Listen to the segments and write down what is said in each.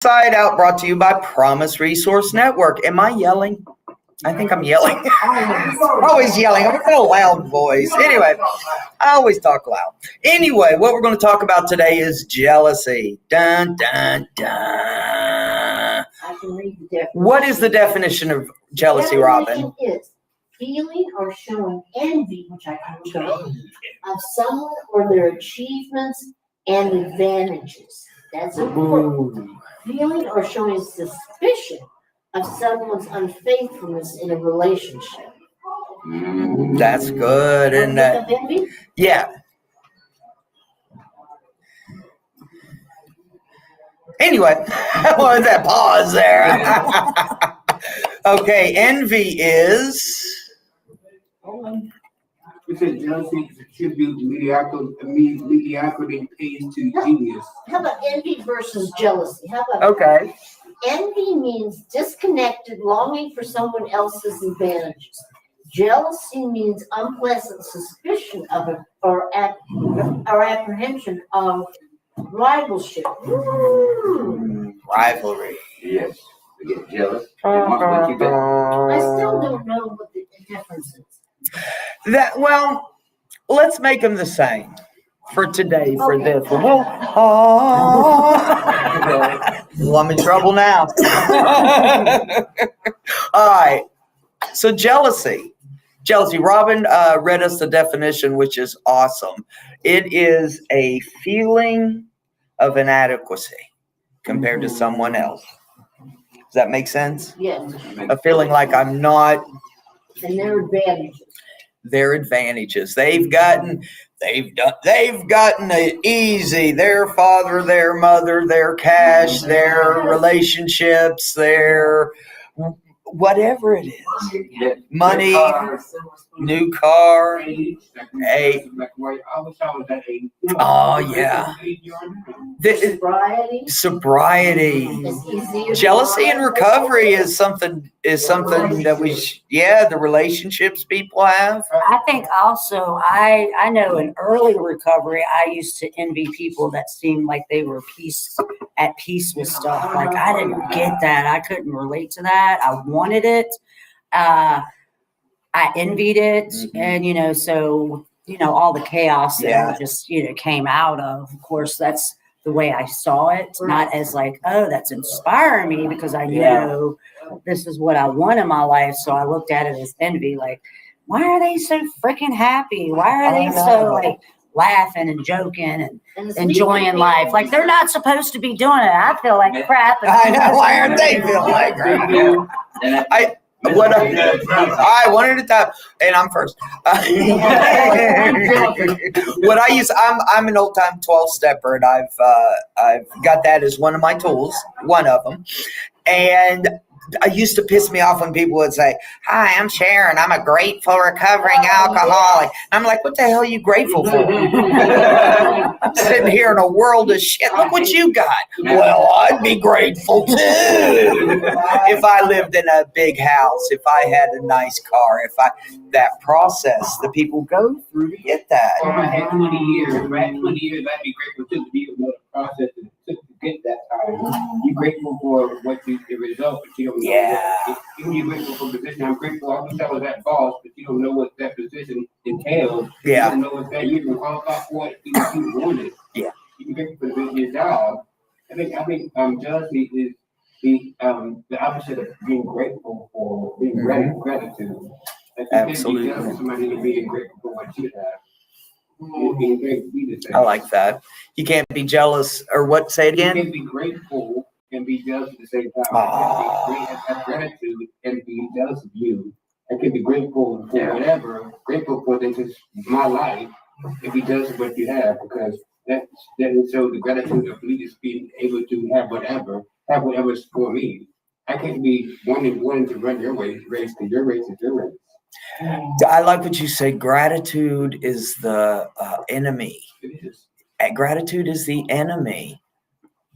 Side Out brought to you by Promise Resource Network. Am I yelling? I think I'm yelling. Always yelling. I'm a loud voice. Anyway, I always talk loud. Anyway, what we're going to talk about today is jealousy. Dun, dun, dun. I can read the definition. What is the definition of jealousy, Robin? Is feeling or showing envy, which I can read, of someone or their achievements and advantages. That's important. Feeling or showing suspicion of someone's unfaithfulness in a relationship. That's good. And Envy? yeah. Anyway, what was that pause there? Okay, envy is. It says jealousy is a tribute to mediocrity pays to genius. How about envy versus jealousy? How about Okay. envy means disconnected, longing for someone else's advantages. Jealousy means unpleasant suspicion of it or apprehension of rivalship. Rivalry. Yes, they get jealous. What you got? I still don't know what the difference is. Well, let's make them the same for today, for Okay. this one. Well, I'm in trouble now. All right. So jealousy. Robin read us the definition, which is awesome. It is a feeling of inadequacy compared to someone else. Does that make sense? Yes, A feeling like I'm not and their advantages. their advantages. They've gotten it easy. Their father, their mother, their cash, their relationships, their whatever it is. Money, new car. Oh yeah. Sobriety. It's easier to Jealousy and lie. recovery is something that the relationships people have. I think also, I know in early recovery, I used to envy people that seemed like they were at peace with stuff. Like I didn't get that. I couldn't relate to that. I wanted it. I envied it. And, so, all the chaos that just, came out of course, that's the way I saw it. Not as like, oh, that's inspiring me because I know this is what I want in my life. So I looked at it as envy, like, why are they so freaking happy? Why are they so like laughing and joking and enjoying life? Like they're not supposed to be doing it. I feel like crap. I know. Why aren't they feeling like crap? One at a time, and I'm first. I'm an old time 12-stepper, and I've got that as one of my tools, one of them, and. It used to piss me off when people would say, "Hi, I'm Sharon. I'm a grateful recovering alcoholic." I'm like, "What the hell are you grateful for?" I'm sitting here in a world of shit. Look what you got. Well, I'd be grateful too if I lived in a big house, if I had a nice car, that process that people go through to get that. If I had 20 years, I'd be grateful too to be able to process it to get that time. You're grateful for the result, but you don't know. Yeah. Even you're grateful for the position. I'm grateful. I wish I was that boss, but you don't know what that position entails. Yeah. You don't know what that you can qualify for it. You want it. Yeah. You're grateful for your job. I think jealousy is the opposite of being grateful for being gratitude. Like you Absolutely. can't be jealous of somebody and being grateful for what you have. Being grateful be the same. I like that. You can't be jealous, or what? Say it You again. can be grateful and be jealous at the same time. I can have gratitude and be jealous of you. I can be grateful for whatever, grateful for this is my life, and be jealous of what you have, because that will show the gratitude of me just being able to have whatever's for me. I can't be wanting to run your race, because your race is your race. I like what you say. Gratitude is the enemy. It is. Gratitude is the enemy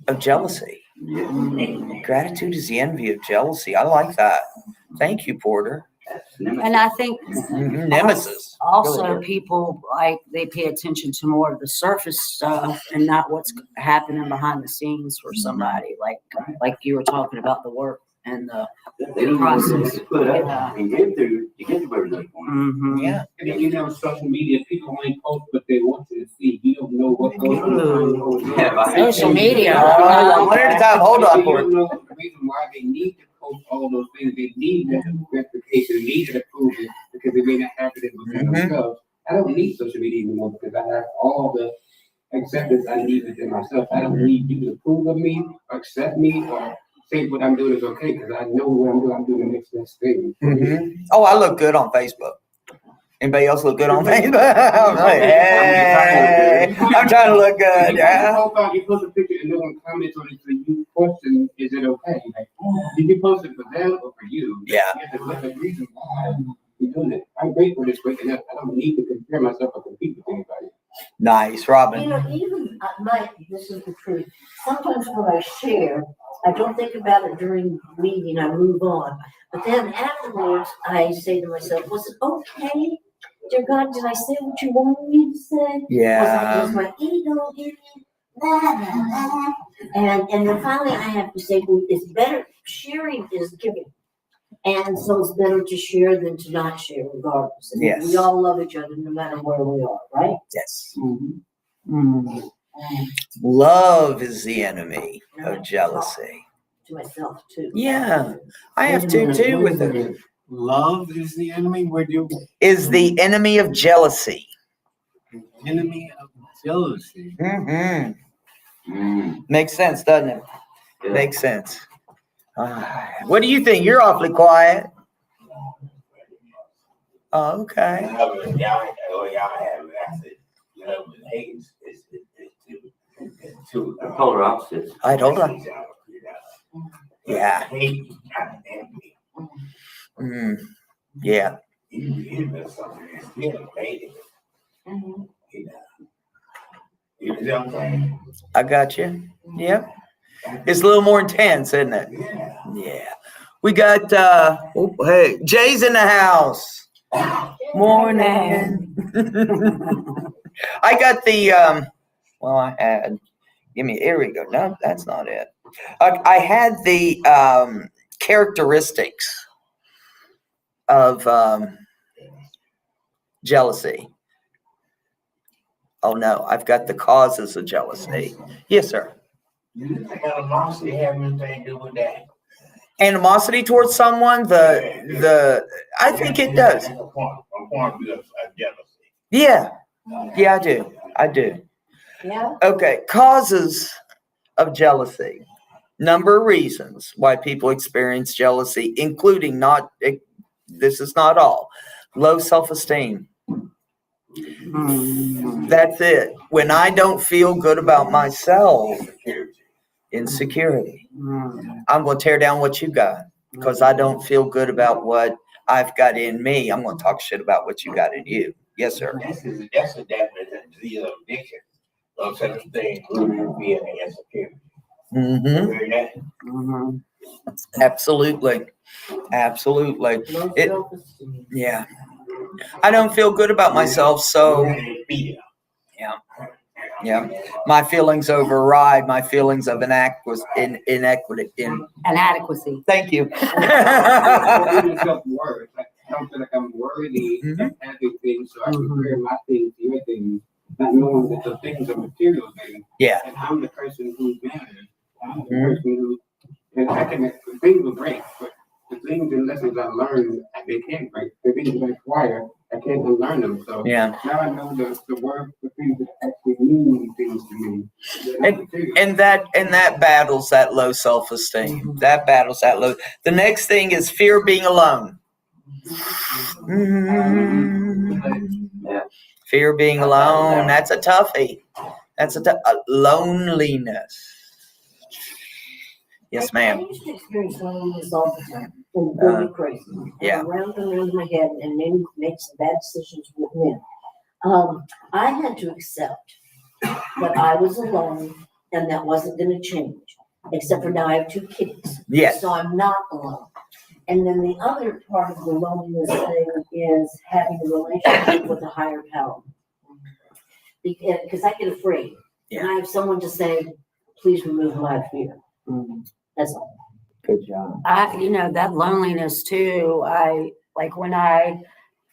of jealousy. Yeah. Gratitude is the envy of jealousy. I like that. Thank you, Porter. And I think Nemesis. also people like they pay attention to more of the surface stuff and not what's happening behind the scenes for somebody. Like you were talking about the work and the process. Yeah. And get to where they're going. Mhm. Yeah. And then, you know, social media, people only post what they want you to see. You don't know what goes on. Social media. One at a time. Hold on, You Court. don't know the reason why they need to post all those things. They need that verification, they need that approval because they may not have it within Mhm. themselves. I don't need social media anymore because I have all the acceptance I need within myself. I don't need you to approve of me, or accept me, or say what I'm doing is okay because I know what I'm doing. I'm doing the next best thing. Oh, I look good on Facebook. Anybody else look good on Facebook? I'm like, hey, I'm trying to look good. Yeah. You post a picture and no one comments on it, so you question, is it okay? Like, did you post it for them or for you? Yeah. You have to look at the reason why you're doing it. I'm grateful this way, and I don't need to compare myself or compete with anybody. Nice, You Robin. know, even this is the truth. Sometimes when I share, I don't think about it during the meeting, I move on. But then afterwards, I say to myself, was it okay? Dear God, did I say what you wanted me to say? Yeah. Was my ego getting and then finally I have to say, well, it's better, sharing is giving. And so it's better to share than to not share regardless. And Yes. we all love each other no matter where we are, right? Yes. Mhm. Love is the enemy of jealousy. To myself too. Yeah. I have to too with it. Love is the enemy. Where do you Is the enemy of jealousy. enemy of jealousy? Mm-hmm. Makes sense, doesn't it? Makes sense. What do you think? You're awfully quiet. Oh, okay. Two polar opposites. All right, hold on. Yeah. Mm, yeah. I got you. Yep. It's a little more intense, isn't it? Yeah. We got hey, Jay's in the house. Morning. I got the I had here we go. No, that's not it. I had the characteristics of jealousy. Oh no, I've got the causes of jealousy. Yes, sir. You think animosity have anything to do with that? Animosity towards someone, I think it does. A point of view of jealousy. Yeah. Yeah, I do. Yeah. Okay, causes of jealousy. Number of reasons why people experience jealousy, including this is not all. Low self-esteem. That's it. When I don't feel good about myself, insecurity. I'm going to tear down what you got because I don't feel good about what I've got in me. I'm going to talk shit about what you got in you. Yes, sir. That's a definite disease of addiction. Low self-esteem, fear, and insecurity. Mm-hmm. Hear that? Absolutely. Absolutely. Low It- self-esteem. Yeah. I don't feel good about myself, so Fear. yeah. My feelings override my feelings of inequity. Inadequacy. Thank you. Self-worth. I don't feel like I'm worthy of having things, so I compare my things to your things, not knowing that the things are material things. Yeah. And I'm the person who matters. I'm the person who, and the things will break, but the things and lessons I learned, they can't break. The things I acquire, I can't unlearn them. So Yeah. now I know the word, the things that actually mean things to me. And that battles that low self-esteem. That battles that low. The next thing is fear of being alone. Fear of being alone. That's a toughie. That's loneliness. Yes, I ma'am. used to experience loneliness all the time, and really crazy. Yeah. Around and around my head, and maybe make some bad decisions with men. I had to accept that I was alone, and that wasn't going to change. Except for now, I have 2 kids, Yes. so I'm not alone. And then the other part of the loneliness thing is having a relationship with a higher power. Because I get afraid. And I have someone to say, please remove my fear. That's all. Good job. That loneliness too, like when I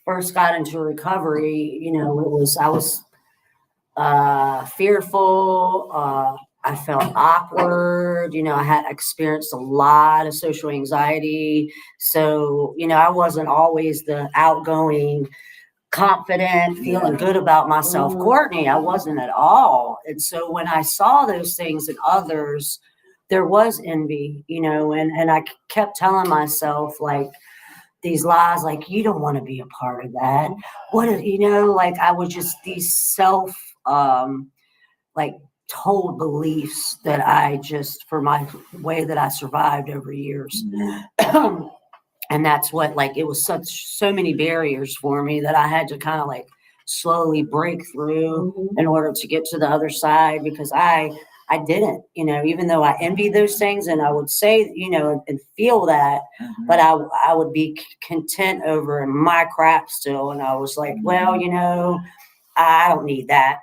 first got into recovery, I was fearful, I felt awkward, I had experienced a lot of social anxiety. So, I wasn't always the outgoing, confident, feeling good about myself. Courtney, I wasn't at all. And so when I saw those things in others, there was envy, and I kept telling myself like these lies, like, you don't want to be a part of that. I was just these self, told beliefs that I just, for my way that I survived over years. And that's what, it was so many barriers for me that I had to kind of slowly break through in order to get to the other side, because I didn't, even though I envied those things and I would say, and feel that, but I would be content over in my crap still. And I was like, well, I don't need that.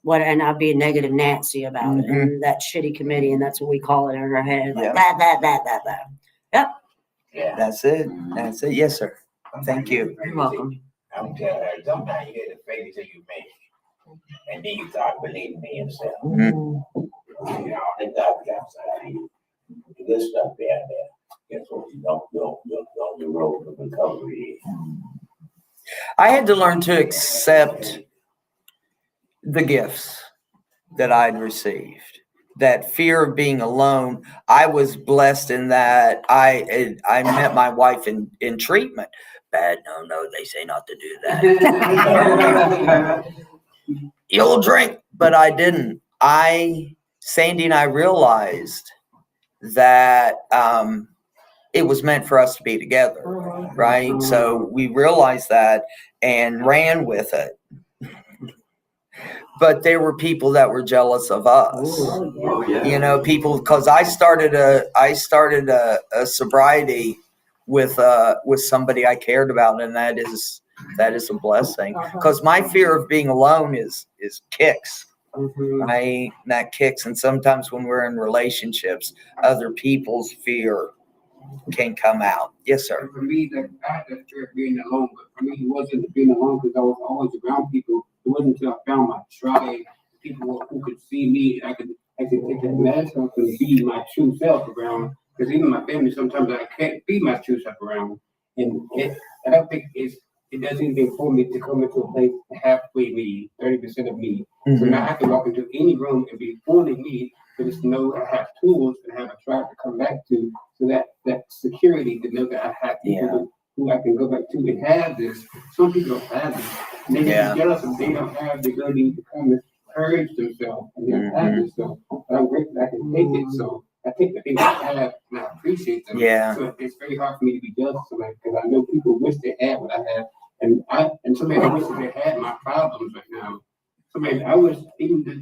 And I'd be a negative Nancy about it, and that shitty committee. And that's what we call it in our head. Like that. Yep. Yeah. That's it. That's it. Yes, sir. Thank you. You're welcome. I'm telling her, sometimes you get the faith till you make it. And then you start believing in yourself. And God outside you. The good stuff there. Guess what? You don't go on the road of recovery. I had to learn to accept the gifts that I'd received. That fear of being alone, I was blessed in that I met my wife in treatment. Bad, no, they say not to do that. You'll drink, but I didn't. Sandy and I realized that it was meant for us to be together, right? So we realized that and ran with it. But there were people that were jealous of us, people, because I started a sobriety with somebody I cared about, and that is a blessing, because my fear of being alone is kicks, right? That kicks, and sometimes when we're in relationships, other people's fear can come out. Yes, sir. For me, I had that fear of being alone, but for me, it wasn't being alone because I was always around people. It wasn't until I found my tribe, people who could see me. I could take that mask off and be my true self around. Because even my family, sometimes I can't be my true self around. And I don't think it does anything for me to come into a place halfway me, 30% of me. So now I can walk into any room and be fully me, but just know I have tools and have a tribe to come back to. So that security to know that I have people who I can go back to and have this. Some people don't have this. And they get jealous and they don't have the ability to come and purge themselves and they don't have this. So I'm grateful I can take it. So I take the things I have and I appreciate them. Yeah. So it's very hard for me to be jealous of somebody because I know people wish they had what I have. And somebody wish they had my problems right now. Somebody, I wish, even back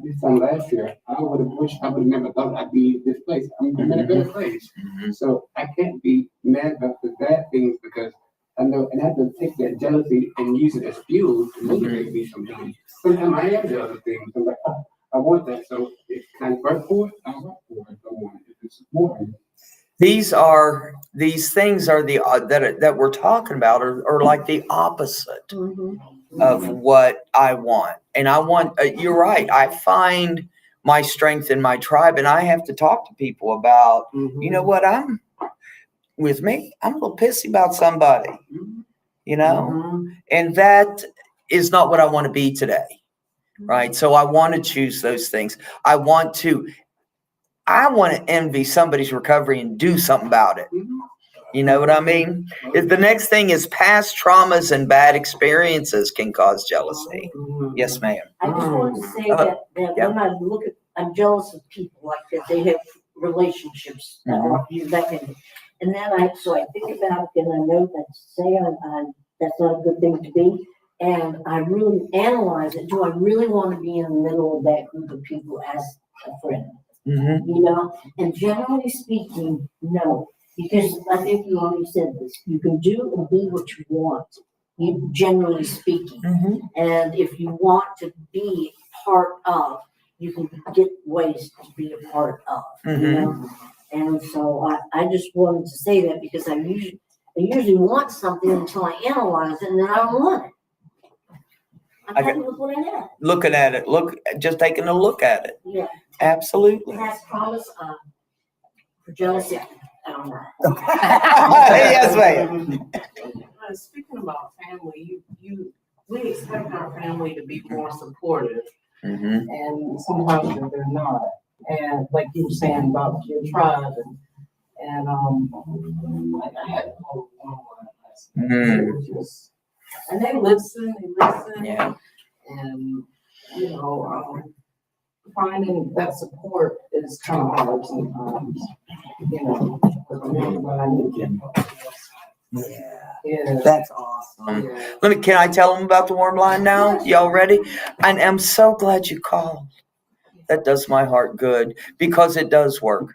this time last year, I would have wished I would have never thought I'd be in this place. I'm in a better place. So I can't be mad about the bad things because I know, and I have to take that jealousy and use it as fuel to motivate me sometimes. Sometimes I am jealous of things. I'm like, oh, I want that. So if I work for it, I work for it. I want it. If it's important. These things are that we're talking about are like the opposite of what I want. And I want, you're right. I find my strength in my tribe, and I have to talk to people about, you know what, I'm a little pissy about somebody, and that is not what I want to be today. Right. So I want to choose those things. I want to envy somebody's recovery and do something about it. You know what I mean? If the next thing is past traumas and bad experiences can cause jealousy. Yes, ma'am. I just wanted to say that when I look at, I'm jealous of people like that. They have relationships that can, and then I think about it and I know that's not a good thing to be. And I really analyze it. Do I really want to be in the middle of that group of people as a friend? And generally speaking, no. Because I think you already said this, you can do and be what you want, you generally speaking. And if you want to be part of, you can get ways to be a part of, you know? And so I just wanted to say that because I usually want something until I analyze it and then I don't want it. I'm I get- happy with what I have. Looking at it, just taking a look at it. Yeah, Absolutely. past promise, for jealousy, I don't know. Yes, ma'am. Speaking about family, we expect our family to be more supportive, and sometimes they're not. And like you were saying about your tribe, like I had a whole and they listen, Yeah. and finding that support is kind of hard sometimes. Yeah. That's awesome. Yeah. Can I tell them about the warm line now? Y'all ready? And I'm so glad you called. That does my heart good because it does work.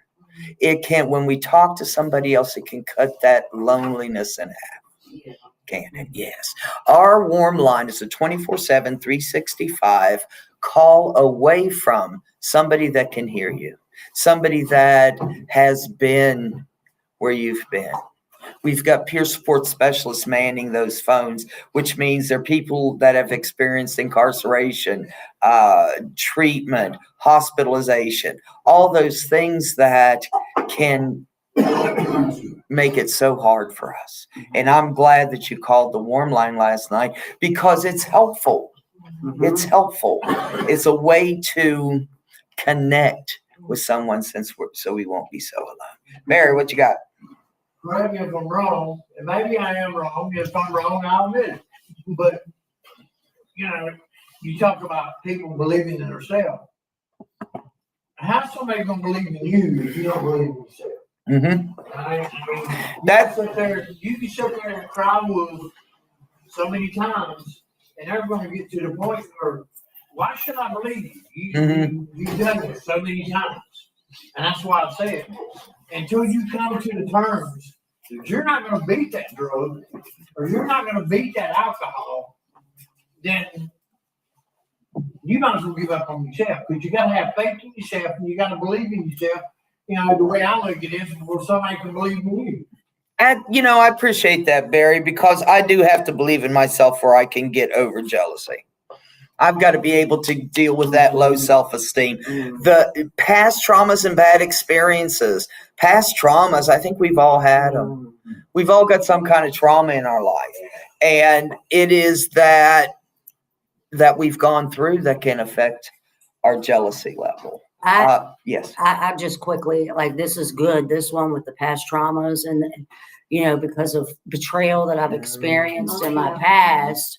It can, when we talk to somebody else, it can cut that loneliness in half. Can it? Yes. Our warm line is a 24/7, 365 call away from somebody that can hear you, somebody that has been where you've been. We've got peer support specialists manning those phones, which means they're people that have experienced incarceration, treatment, hospitalization, all those things that can make it so hard for us. And I'm glad that you called the warm line last night because it's helpful. It's helpful. It's a way to connect with someone so we won't be so alone. Mary, what you got? Correct me if I'm wrong, and maybe I am wrong. If I'm wrong, I'll admit it. But, you talk about people believing in themselves. How's somebody gonna believe in you if you don't believe in yourself? I mean, you can sit there and cry wolf so many times, and they're gonna get to the point where, why should I believe you? You've done this so many times. And that's why I say it. Until you come to the terms that you're not going to beat that drug or you're not going to beat that alcohol, then you might as well give up on yourself because you got to have faith in yourself and you got to believe in yourself. The way I look at it is before somebody can believe in you. And, I appreciate that, Barry, because I do have to believe in myself where I can get over jealousy. I've got to be able to deal with that low self-esteem. The past traumas and bad experiences, past traumas, I think we've all had them. We've all got some kind of trauma in our life. And it is that we've gone through that can affect our jealousy level. Yes. I just quickly, this is good. This one with the past traumas and, because of betrayal that I've experienced in my past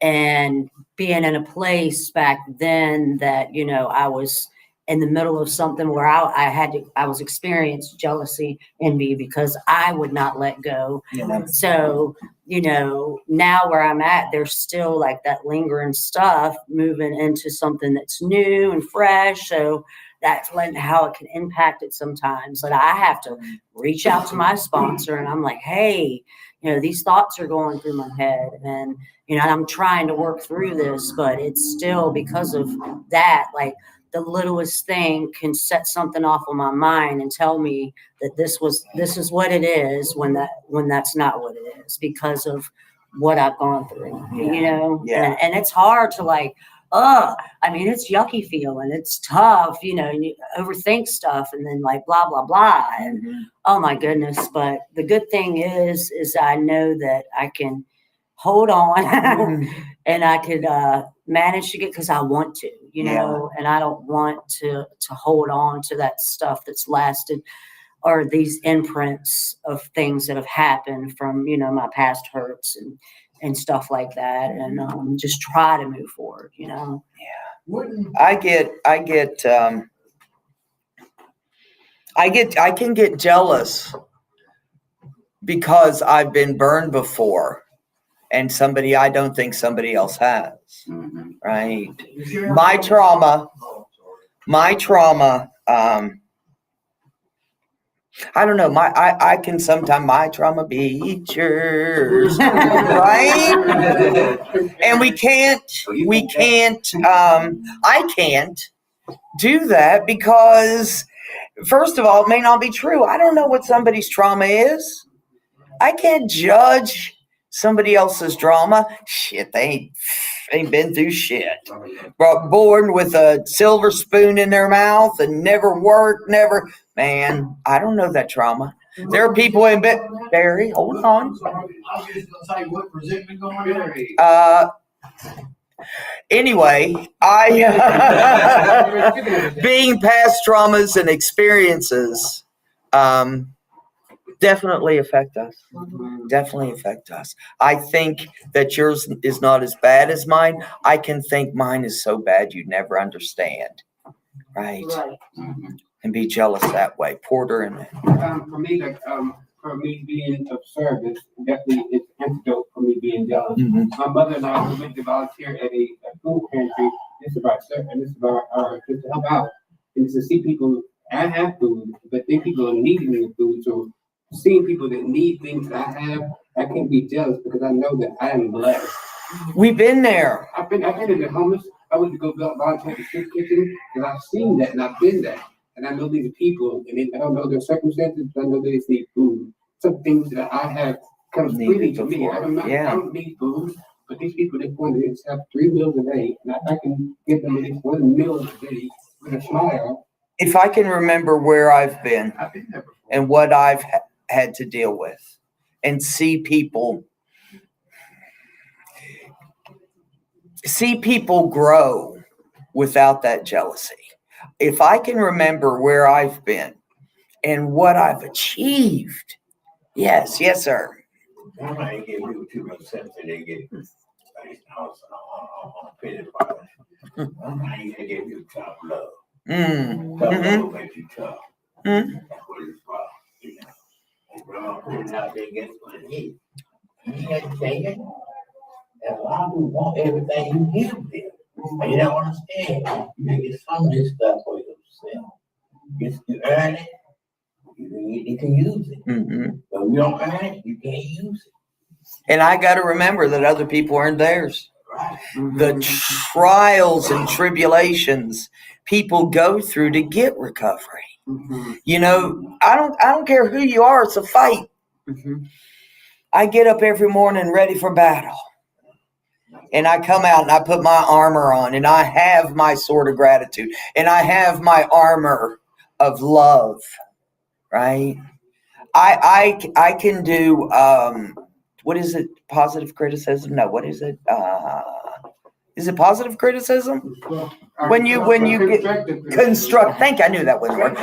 and being in a place back then that, I was in the middle of something where I was experiencing jealousy in me because I would not let go. So, now where I'm at, there's still that lingering stuff moving into something that's new and fresh. So that's how it can impact it sometimes. Like I have to reach out to my sponsor and I'm like, hey, these thoughts are going through my head and, I'm trying to work through this, but it's still because of that, the littlest thing can set something off of my mind and tell me that this is what it is when that's not what it is because of what I've gone through, Yeah. And it's hard to it's yucky feeling. It's tough, and you overthink stuff and then blah, blah, blah. And oh my goodness. But the good thing is I know that I can hold on and I could manage to get, because I want to, and I don't want to hold on to that stuff that's lasted or these imprints of things that have happened from, my past hurts and stuff like that. And just try to move forward, Yeah. I can get jealous because I've been burned before. And I don't think somebody else has, right? My trauma, I don't know. I can sometimes my trauma beat yours, right? And I can't do that because, first of all, it may not be true. I don't know what somebody's trauma is. I can't judge somebody else's drama. Shit, they ain't been through shit. Born with a silver spoon in their mouth and never worked, man, I don't know that trauma. There are people in bed. Barry, hold on. I was just gonna say, what resentment going on? Anyway, being past traumas and experiences, definitely affect us. Definitely affect us. I think that yours is not as bad as mine. I can think mine is so bad you'd never understand. Right. Right. And be jealous that way. Porter and For me, for me being of service, definitely it's antidote for me being jealous. My mother and I went to volunteer at a food pantry. This is about just to help out and to see people. I have food, but then people are needing the food. So seeing people that need things that I have, I can't be jealous because I know that I am blessed. we've been there. I've been in the homeless. I went to go volunteer at the soup kitchen because I've seen that and I've been there. And I know these people, and I don't know their circumstances, but I know they just need food. Some things that I have comes freely to me. I don't need food, but these people, they're going to have 3 meals a day, and I can give them at least 1 meal a day with a smile. If I can remember where I've been there before. and what I've had to deal with and see people grow without that jealousy. If I can remember where I've been and what I've achieved, yes, sir. Somebody give you too much sense and they get on pity fire. Somebody give you tough love. Tough love makes you tough. That's what it's about, you know. And bro, putting out there against what it is. You can't take it. That's why we want everything you give them. And you don't understand. You can get some of this stuff for yourself. You earn it, you can use it. But if you don't earn it, you can't use it. And I got to remember that other people earned theirs. Right. The trials and tribulations people go through to get recovery. You know, I don't care who you are, it's a fight. I get up every morning ready for battle. And I come out and I put my armor on and I have my sword of gratitude and I have my armor of love, right? I can do, what is it? Positive criticism? No, what is it? Is it positive criticism? When you get construct, thank you, I knew that wouldn't work.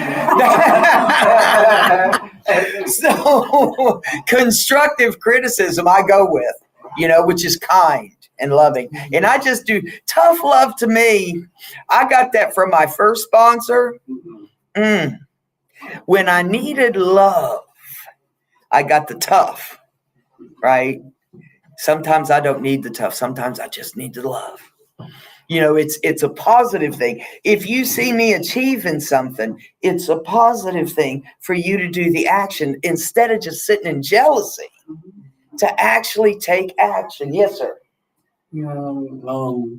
So constructive criticism I go with, you know, which is kind and loving. And I just do tough love to me. I got that from my first sponsor. When I needed love, I got the tough, right? Sometimes I don't need the tough. Sometimes I just need the love. You know, it's a positive thing. If you see me achieving something, it's a positive thing for you to do the action instead of just sitting in jealousy, to actually take action. Yes, sir. You know,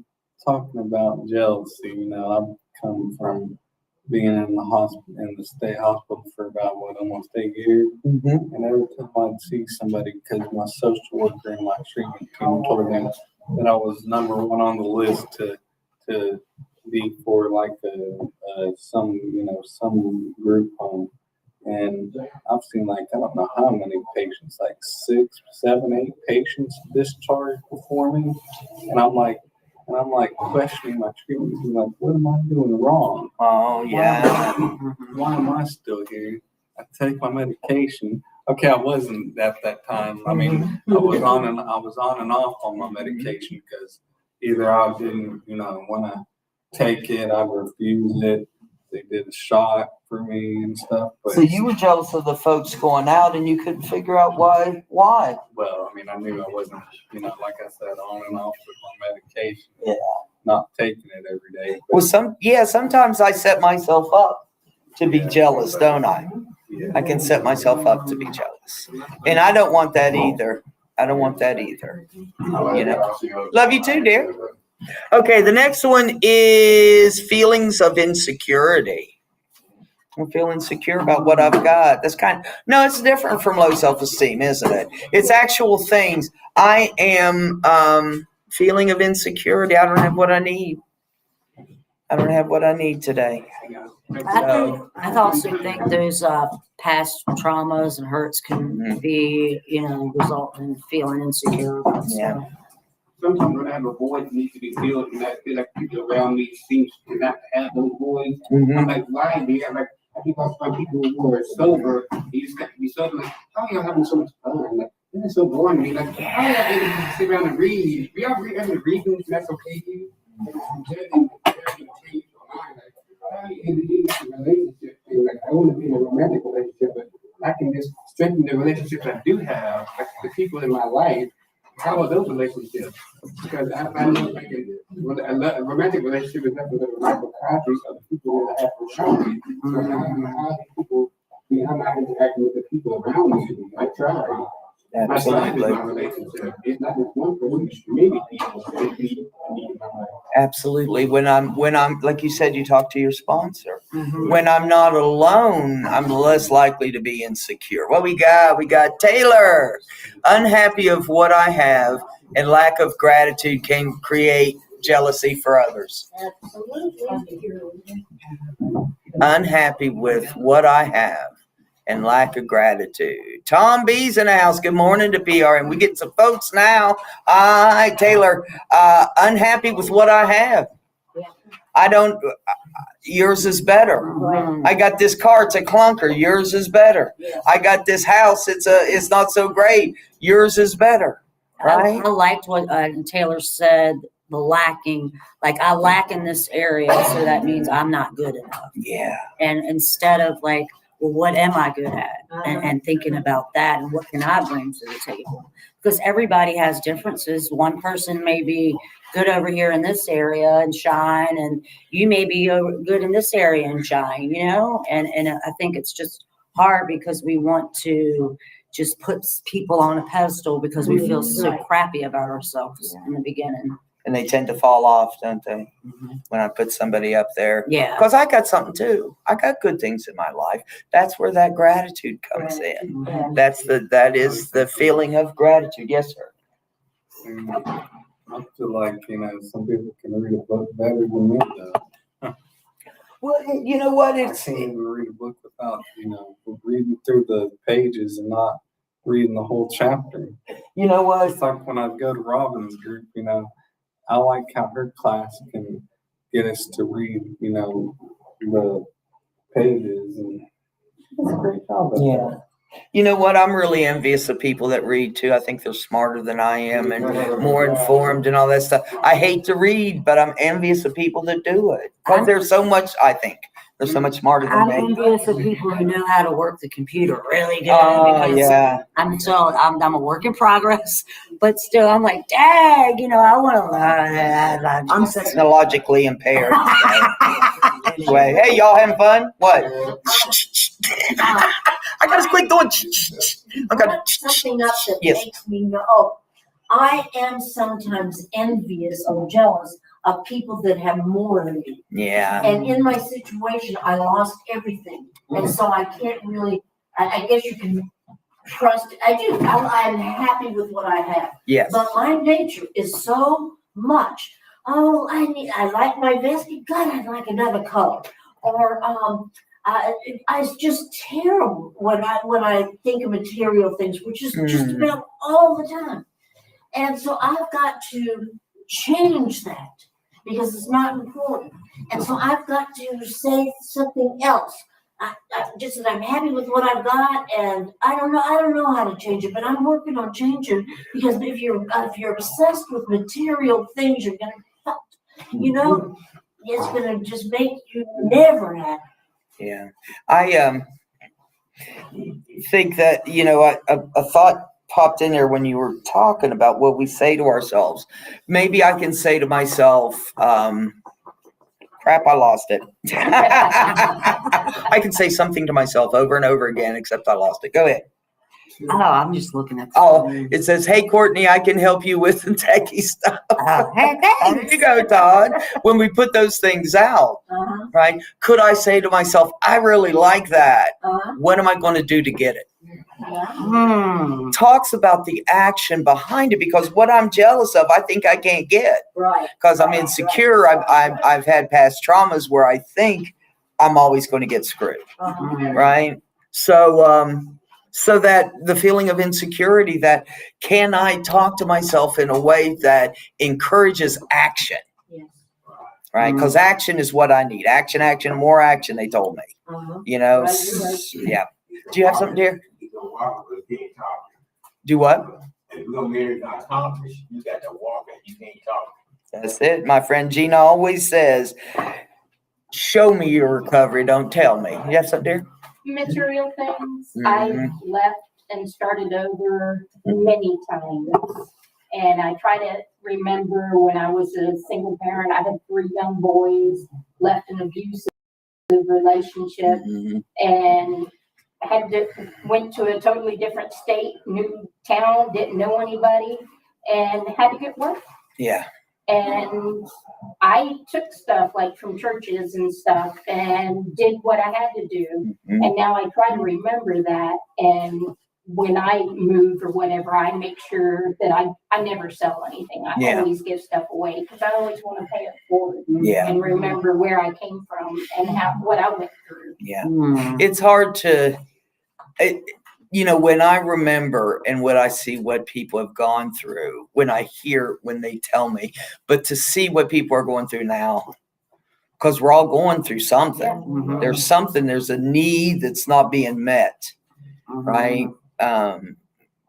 talking about jealousy, you know, I've come from being in the hospital, in the state hospital for about almost 8 years. And every time I'd see somebody, because my social worker and my treatment team told them that I was number 1 on the list to be for like some group home. And I've seen like, I don't know how many patients, like 6, 7, 8 patients discharged before me. And I'm like questioning my treatment. I'm like, what am I doing wrong? Oh, yeah. Why am I still here? I take my medication. Okay, I wasn't at that time. I mean, I was on and off on my medication because either I didn't, want to take it, I'd refuse it. They did a shot for me and stuff. But, So you were jealous of the folks going out and you couldn't figure out why? well, I mean, I knew I wasn't, like I said, on and off with my medication. Yeah. Not taking it every day. Well, sometimes I set myself up to be jealous, don't I? I can set myself up to be jealous. And I don't want that either. I don't want that either. You know, love you too, dear. Okay, the next one is feelings of insecurity. I feel insecure about what I've got. That's no, it's different from low self-esteem, isn't it? It's actual things. I am feeling of insecurity. I don't have what I need. I don't have what I need today. I also think those past traumas and hurts can be, result in feeling insecure about stuff. Sometimes when I have a void that needs to be filled, and I feel like people around me seems to not have those voids, I'm like, why, dear? I'm like, I keep on finding people who are sober. You just got to be sober. Like, how are y'all having so much fun? Like, this is so boring to me. Like, how are y'all able to sit around and read? We all able to read things, and that's okay to you. Relationship thing. Like, I want to be in a romantic relationship, but I can just strengthen the relationships I do have, like the people in my life. How are those relationships? Because I know like a romantic relationship is nothing but a microcosm of the people that I have around me. So how do people, how am I interacting with the people around me? I try. Absolutely. My relationship. It's not just one person, it's many people that need in my life. Absolutely. When I'm, like you said, you talk to your sponsor. When I'm not alone, I'm less likely to be insecure. What we got Taylor. Unhappy of what I have and lack of gratitude can create jealousy for others. Absolutely. Unhappy with what I have and lack of gratitude. Tom B's in the house. Good morning to PRN. We get some folks now. Hi, Taylor. Unhappy with what I have. I don't. Yours is better. I got this car. It's a clunker. Yours is better. I got this house. It's not so great. Yours is better. Right? I liked what Taylor said. The lacking, like I lack in this area, so that means I'm not good enough. Yeah. And instead of like, well, what am I good at? And thinking about that and what can I bring to the table? Because everybody has differences. One person may be good over here in this area and shine, and you may be good in this area and shine, And I think it's just hard because we want to just put people on a pedestal because we feel so crappy about ourselves in the beginning. And they tend to fall off, don't they? When I put somebody up there. Yeah. Because I got something too. I got good things in my life. That's where that gratitude comes in. That is the feeling of gratitude. Yes, sir. I feel like, some people can read a book better than me though. Well, you know what? I can't even read a book without, reading through the pages and not reading the whole chapter. You know what? It's like when I go to Robin's group, I like how her class can get us to read, the pages, and it's a great job. Yeah. You know what? I'm really envious of people that read too. I think they're smarter than I am and more informed and all that stuff. I hate to read, but I'm envious of people that do it. Because there's so much, I think. They're so much smarter than I'm me. envious of people who know how to work the computer really good. Oh, yeah. I'm a work in progress, but still, I'm like, dang, I want to learn. I'm technologically impaired. Anyway, hey, y'all having fun? What? I gotta quit doing. I got something up that Yes. makes me know. Oh, I am sometimes envious or jealous of people that have more than me. Yeah. And in my situation, I lost everything, and so I can't really. I guess you can trust. I do. I'm happy with what I have. Yes. But my nature is so much. Oh, I like my vest. God, I'd like another color. Or it's just terrible when I think of material things, which is just about all the time. And so I've got to change that because it's not important. And so I've got to say something else. Just that I'm happy with what I've got, and I don't know how to change it, but I'm working on changing because if you're obsessed with material things, you're gonna, it's gonna just make you never happy. Yeah. I think that, a thought popped in there when you were talking about what we say to ourselves. Maybe I can say to myself, Crap, I lost it. I can say something to myself over and over again, except I lost it. Go ahead. Oh, I'm just looking at. Oh, it says, hey, Courtney, I can help you with some techie stuff. Hey, There thanks. you go, Todd. When we put those things out, Uh-huh, right? Could I say to myself, I really like that. uh-huh, What am I going to do to get it? yeah. Talks about the action behind it, because what I'm jealous of, I think I can't get Right. because I'm insecure. I've had past traumas where I think I'm always going to get screwed, Uh-huh. right? So that the feeling of insecurity, that can I talk to myself in a way that encourages action, Yes. right? Because action is what I need. Action, more action, they told me. Uh-huh. You know, Right, you're right. yeah. Do you have something, dear? You can walk, but you can't talk. Do what? If you're gonna marry to accomplish, you got to walk and you can't talk. That's it. My friend Gina always says, show me your recovery, don't tell me. You have something, dear? Material things. Mhm. I left and started over many times. And I try to remember when I was a single parent, I had 3 young boys, left an abusive relationship, and went to a totally different state, new town, didn't know anybody, and had to get work. Yeah. And I took stuff like from churches and stuff and did what I had to do. Mhm. And now I try to remember that. And when I move or whatever, I make sure that I never sell anything. I Yeah. always give stuff away because I always want to pay it forward Yeah. and remember where I came from and what I went through. Yeah. It's hard to, when I remember and when I see what people have gone through, when I hear, when they tell me, but to see what people are going through now, because we're all going through something. There's a need that's not being met, right?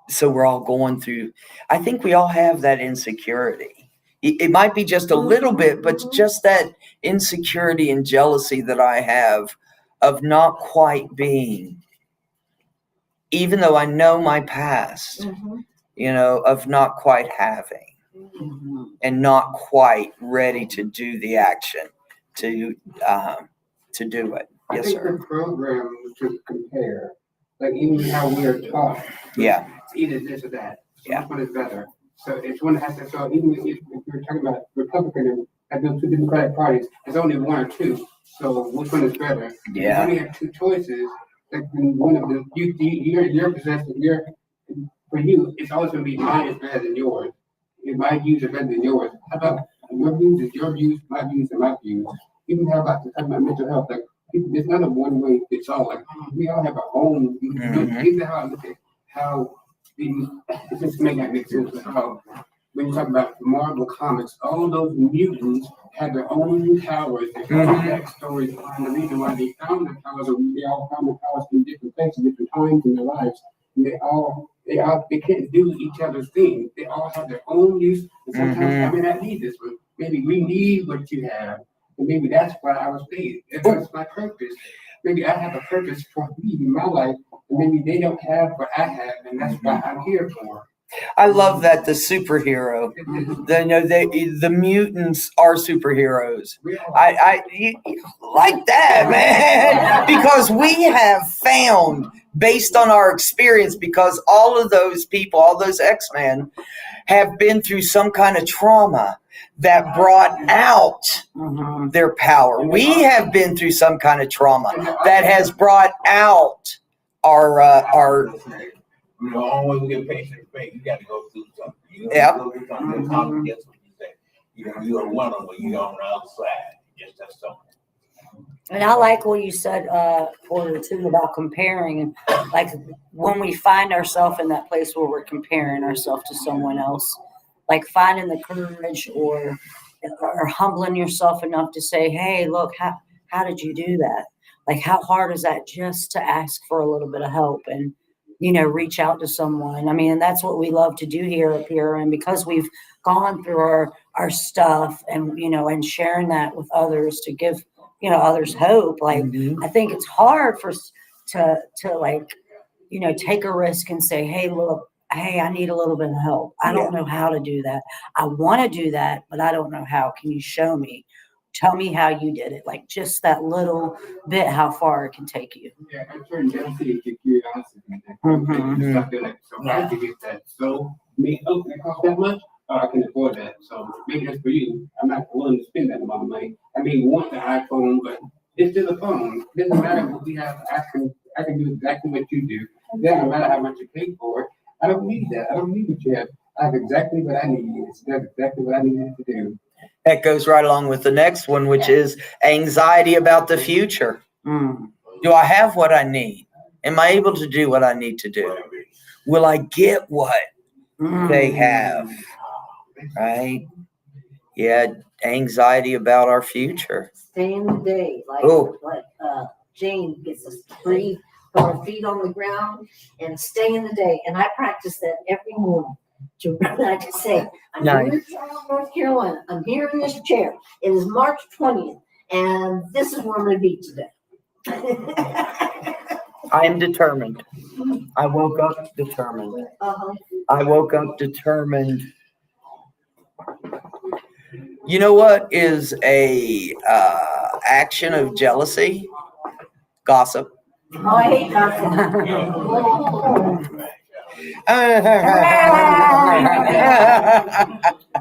So we're all going through, I think we all have that insecurity. It might be just a little bit, but just that insecurity and jealousy that I have of not quite being, even though I know my past, of not quite having and not quite ready to do the action to do it. I Yes, think sir. the program to compare, like even how we're taught. Yeah. It's either this or that. So Yeah. which one is better? So it's one that has to, so even if you're talking about Republican and those 2 Democratic parties, there's only 1 or 2. So which one is better? Yeah. You only have 2 choices. Like one of the, your possession, for you, it's always gonna be mine is better than yours. If my views are better than yours, how about your views is your views, my views are my views? Even how about talking about mental health, like there's not a one way fits all. Like we all have our own. These are how I look at how these. It just may not make sense. But how when you talk about Marvel comics, all those mutants had their own powers. They found backstories behind the reason why they found the powers. Or they all found the powers in different places, different times in their lives. And they can't do each other's thing. They all have their own use. And sometimes I may not need this, but maybe we need what you have. And maybe that's why I was made. That's my purpose. Maybe I have a purpose for me in my life, and maybe they don't have what I have, and that's why I'm here for. I love that the superhero, the mutants are superheroes. You like that, man, because we have found, based on our experience, because all of those people, all those X-Men have been through some kind of trauma that brought out their power. We have been through some kind of trauma that has brought out our You know, always get patient faith. You got to go through something. You know, Yeah. go through something. Tom gets what you say. You know, you're one of them, you're on the outside. Just that's something. And I like what you said, Porter, too, about comparing. Like when we find ourselves in that place where we're comparing ourselves to someone else, like finding the courage or humbling yourself enough to say, hey, look, how did you do that? Like, how hard is that just to ask for a little bit of help and, reach out to someone? I mean, and that's what we love to do here up here. And because we've gone through our stuff and, and sharing that with others to give, others hope. Like, I think it's hard to like, take a risk and say, hey, look, hey, I need a little bit of help. I don't know how to do that. I want to do that, but I don't know how. Can you show me? tell me how you did it. Like just that little bit, how far it can take you. Yeah, I'm sure jealousy is your curiosity. Mhm. Stuff like that. So I can get that. So me, oh, that costs that much? Oh, I can afford that. So maybe that's for you. I'm not willing to spend that amount of money. I mean, want the iPhone, but it's still a phone. It doesn't matter what we have. I can do exactly what you do. It doesn't matter how much you pay for it. I don't need that. I don't need what you have. I have exactly what I need. It's exactly what I needed to do. That goes right along with the next one, which is anxiety about the future. Do I have what I need? Am I able to do what I need to do? Will I get what they have? Right? Yeah, anxiety about our future. Stay in the day, like, Oh. Jane gets us free, put our feet on the ground and stay in the day. And I practice that every morning. I just say, I'm here in Charlotte, North Carolina. I'm here in this chair. It is March 20th, and this is where I'm going to be today. I am determined. I woke up determined. I woke up determined. You know what is a action of jealousy? Gossip. Oh, I hate gossip.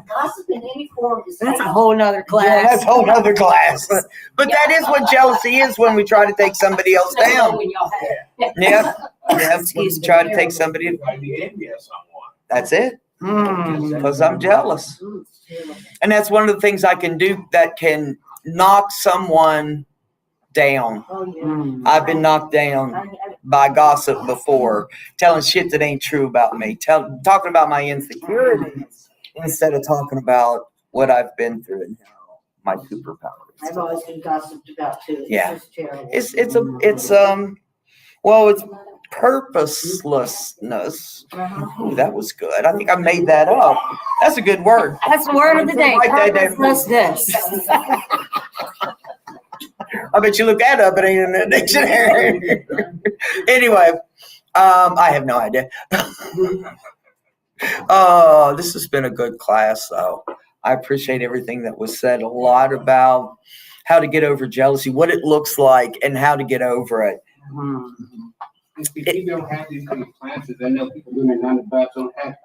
Gossip in any form is. That's a whole nother class. Yeah, that's a whole other class. But that is what jealousy is when we try to take somebody else down. Yeah. Yeah. We try to take somebody. Like the envy of someone. That's it. Because I'm jealous. And that's one of the things I can do that can knock someone down. Oh, yeah. I've been knocked down by gossip before, telling shit that ain't true about me, talking about my insecurities instead of talking about what I've been through and how my superpowers. I've always been gossiped about too. Yeah. Just terrible. It's purposelessness. Ooh, that was good. I think I made that up. That's a good word. That's the word of the day. Write that down. Purposelessness. I bet you look that up. It ain't in the dictionary. Anyway, I have no idea. Oh, this has been a good class, though. I appreciate everything that was said. A lot about how to get over jealousy, what it looks like, and how to get over it. If people don't have these kind of classes, I know people doing their 9 to 5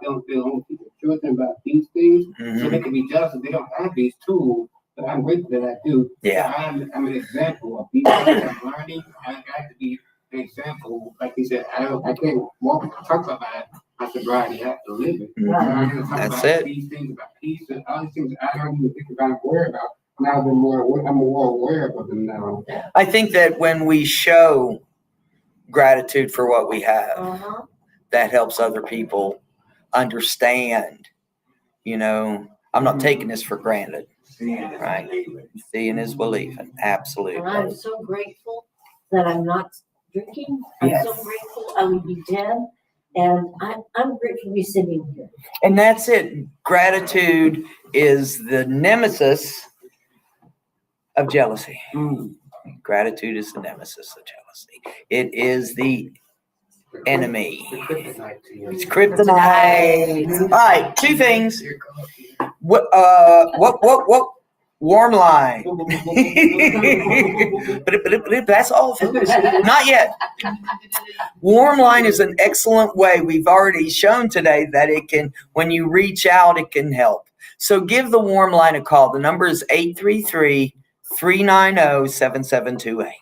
don't feel teach their children about these things, so they can be jealous if they don't have these tools. But I'm grateful that I do. Yeah. I'm an example of these things I'm learning. I got to be an example. Like he said, I can't talk about my sobriety. I have to live it. That's it. These things about peace and all these things I don't even think about and worry about. Now I'm more aware of them now. I think that when we show gratitude for what we have, that helps other people understand, I'm not taking this for granted. Right. Seeing is believing. Absolutely. And I'm so grateful that I'm not drinking. Yes. I'm so grateful I would be dead. And I'm grateful to be sitting here. And that's it. Gratitude is the nemesis of jealousy. Gratitude is the nemesis of jealousy. It is the enemy. It's kryptonite. All right, 2 things. What? Warm line. But that's all, folks. Not yet. Warm line is an excellent way. We've already shown today that it can, when you reach out, it can help. So give the warm line a call. The number is 833-390-7728.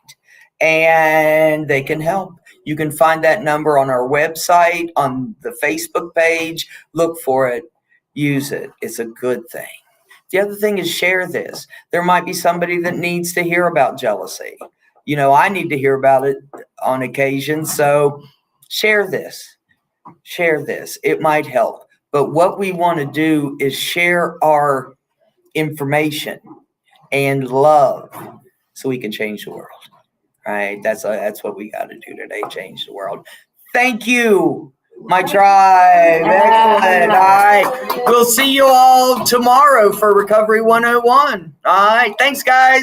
And they can help. You can find that number on our website, on the Facebook page. Look for it. Use it. It's a good thing. The other thing is share this. There might be somebody that needs to hear about jealousy. I need to hear about it on occasion. So share this. Share this. It might help. But what we want to do is share our information and love so we can change the world. Right? That's what we got to do today, change the world. Thank you, my tribe. Excellent. All right. We'll see you all tomorrow for Recovery 101. All right. Thanks, guys.